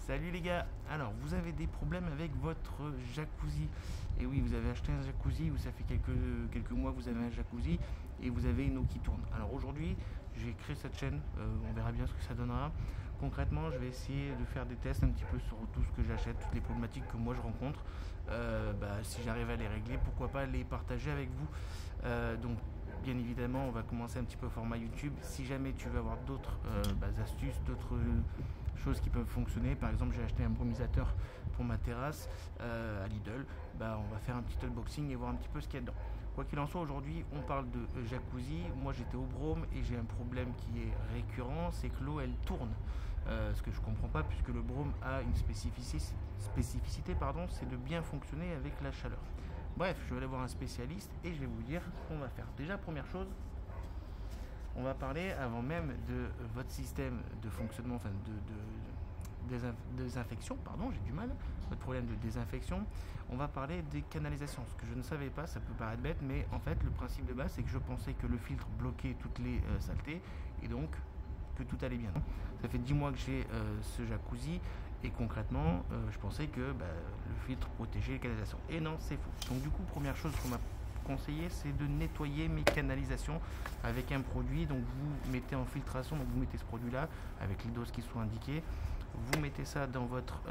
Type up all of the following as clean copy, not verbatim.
Salut les gars. Alors vous avez des problèmes avec votre jacuzzi. Et oui, vous avez acheté un jacuzzi ou ça fait quelques mois que vous avez un jacuzzi et vous avez une eau qui tourne. Alors aujourd'hui j'ai créé cette chaîne, on verra bien ce que ça donnera. Concrètement je vais essayer de faire des tests un petit peu sur tout ce que j'achète, toutes les problématiques que moi je rencontre. Si j'arrive à les régler, pourquoi pas les partager avec vous. Donc bien évidemment on va commencer un petit peu au format YouTube. Si jamais tu veux avoir d'autres astuces, d'autres choses qui peuvent fonctionner, par exemple j'ai acheté un brumisateur pour ma terrasse à Lidl, on va faire un petit unboxing et voir un petit peu ce qu'il y a dedans. Quoi qu'il en soit, aujourd'hui on parle de jacuzzi. Moi j'étais au Brome et j'ai un problème qui est récurrent, c'est que l'eau elle tourne. Ce que je comprends pas, puisque le Brome a une spécificité, c'est de bien fonctionner avec la chaleur. Bref, je vais aller voir un spécialiste et je vais vous dire ce qu'on va faire. Déjà, première chose, on va parler avant même de votre système de fonctionnement, enfin désinfection, pardon, j'ai du mal, votre problème de désinfection. On va parler des canalisations. Ce que je ne savais pas, ça peut paraître bête, mais en fait, le principe de base, c'est que je pensais que le filtre bloquait toutes les saletés et donc que tout allait bien. Ça fait 10 mois que j'ai ce jacuzzi et concrètement je pensais que le filtre protégeait les canalisations, et non, c'est faux. Donc du coup, première chose qu'on m'a conseillé, c'est de nettoyer mes canalisations avec un produit. Donc vous mettez en filtration, donc vous mettez ce produit là avec les doses qui sont indiquées, vous mettez ça dans votre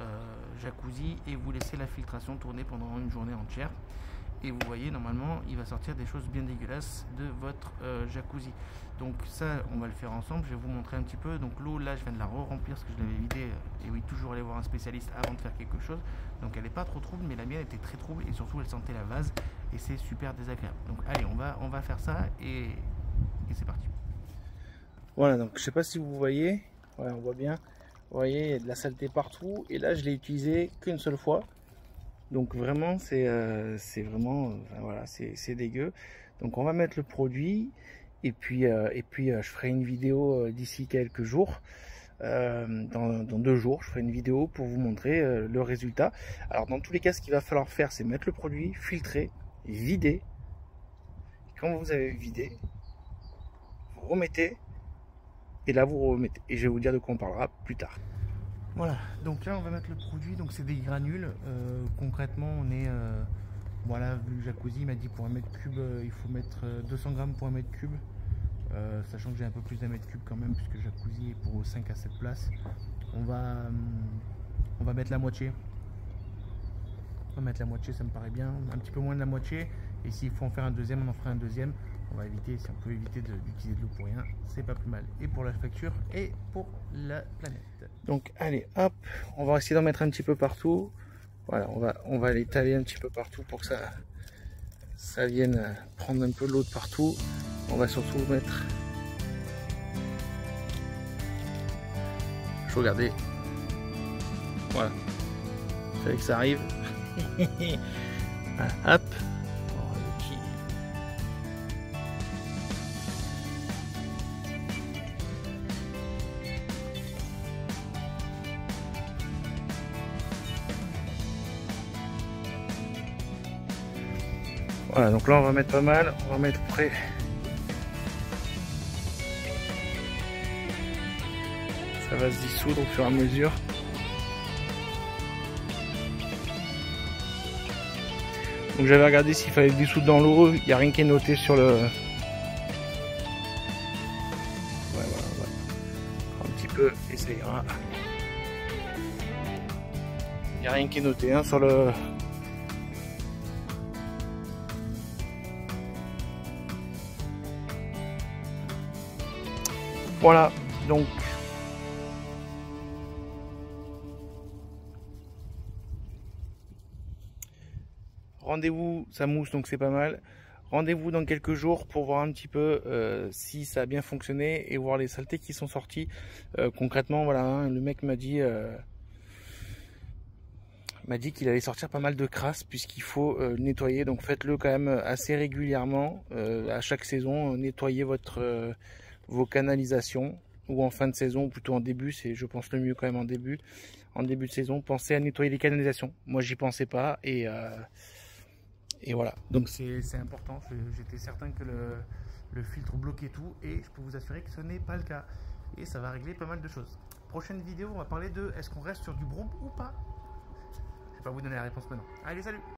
jacuzzi et vous laissez la filtration tourner pendant une journée entière. Et vous voyez, normalement il va sortir des choses bien dégueulasses de votre jacuzzi. Donc ça on va le faire ensemble, je vais vous montrer un petit peu. Donc l'eau là je viens de la re-remplir parce que je l'avais vidée, et oui, toujours aller voir un spécialiste avant de faire quelque chose. Donc elle n'est pas trop trouble, mais la mienne était très trouble et surtout elle sentait la vase et c'est super désagréable. Donc allez, on va faire ça et c'est parti. Voilà, donc je sais pas si vous voyez, ouais, on voit bien, vous voyez il y a de la saleté partout et là je l'ai utilisé qu'une seule fois. Donc vraiment c'est vraiment voilà, c'est dégueu. Donc on va mettre le produit et puis je ferai une vidéo d'ici quelques jours, dans 2 jours je ferai une vidéo pour vous montrer le résultat. Alors dans tous les cas, ce qu'il va falloir faire, c'est mettre le produit, filtrer, vider. Quand vous avez vidé, vous remettez et là vous remettez, et je vais vous dire de quoi on parlera plus tard. Voilà, donc là on va mettre le produit, donc c'est des granules. Concrètement on est, voilà, vu le jacuzzi il m'a dit pour 1 mètre cube il faut mettre 200 grammes pour 1 mètre cube, sachant que j'ai un peu plus d'1 mètre cube quand même puisque le jacuzzi est pour 5 à 7 places. On va mettre la moitié. On va mettre la moitié, ça me paraît bien, un petit peu moins de la moitié, et s'il faut en faire un deuxième, on en fera un deuxième. On va éviter, si on peut éviter d'utiliser de l'eau pour rien, c'est pas plus mal, et pour la facture et pour la planète. Donc allez, hop, on va essayer d'en mettre un petit peu partout. Voilà, on va l'étaler un petit peu partout pour que ça vienne prendre un peu l'eau de partout. On va surtout mettre, je regardais, voilà, il fallait que ça arrive. Voilà, hop. Voilà, donc là on va mettre pas mal, on va mettre près. Ça va se dissoudre au fur et à mesure. Donc j'avais regardé s'il fallait le dissoudre dans l'eau, il n'y a rien qui est noté sur le... Ouais, voilà, on va un petit peu, et ça ira. Il n'y a rien qui est noté hein, sur le... Voilà, donc rendez-vous, ça mousse donc c'est pas mal. Rendez-vous dans quelques jours pour voir un petit peu si ça a bien fonctionné et voir les saletés qui sont sorties. Concrètement, voilà, hein, le mec m'a dit qu'il allait sortir pas mal de crasse puisqu'il faut nettoyer. Donc faites-le quand même assez régulièrement, à chaque saison, nettoyez vos canalisations, ou en fin de saison, ou plutôt en début, c'est je pense le mieux quand même en début de saison. Pensez à nettoyer les canalisations. Moi j'y pensais pas et voilà, donc c'est important. J'étais certain que le filtre bloquait tout et je peux vous assurer que ce n'est pas le cas et ça va régler pas mal de choses. Prochaine vidéo, on va parler de est-ce qu'on reste sur du Broom ou pas. Je vais pas vous donner la réponse maintenant. Allez, salut!